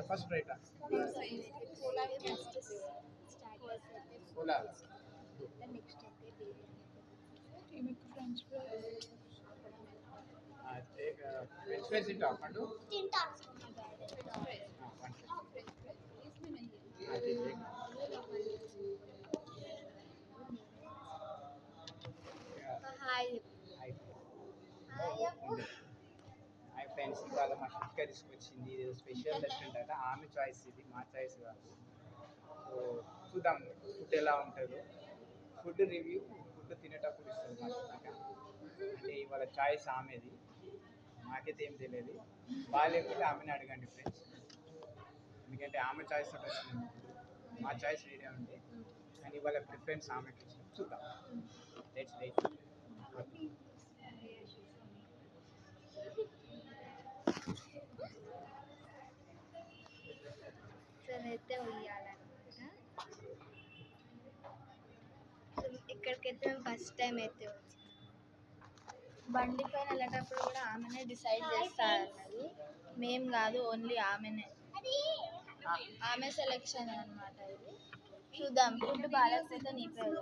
first right Ola French fries French fries తింటావా పండు hi hi friends ఇవాళ మా చిక్క తీసుకొచ్చింది ఇది స్పెషల్ రెస్టారెంట్ అట ఆమె చాయిస్ ఇది మా చాయిస్ కాదు సో చూద్దాం ఫుడ్ ఎలా ఉంటుందో ఫుడ్ రివ్యూ ఫుడ్ తినేటప్పుడు ఇస్తుంది మా చిక్క అంటే ఇవాళ చాయిస్ ఆమెది నాకైతే ఏం తెలియదు బాగాలేకపోతే ఆమెను అడగండి ఫ్రెండ్స్ ఎందుకంటే ఆమె చాయిస్ తోటి వచ్చింది మా చాయిస్ వేరే ఉంది కానీ ఇవాళ ప్రిఫరెన్స్ ఆమెకి ఇచ్చింది చూద్దాం లెట్స్ వెయిట్ అయితే ఉయ్యాలన్నమాట ఇక్కడికైతే మేము ఫస్ట్ టైం అయితే వచ్చాం బండి పైన వెళ్ళేటప్పుడు కూడా ఆమెనే డిసైడ్ చేస్తారన్నది మేము కాదు ఓన్లీ ఆమెనే ఆమె సెలెక్షన్ అనమాట ఇది చూద్దాం ఫుడ్ బాగాలేకపోతే నీ పేరు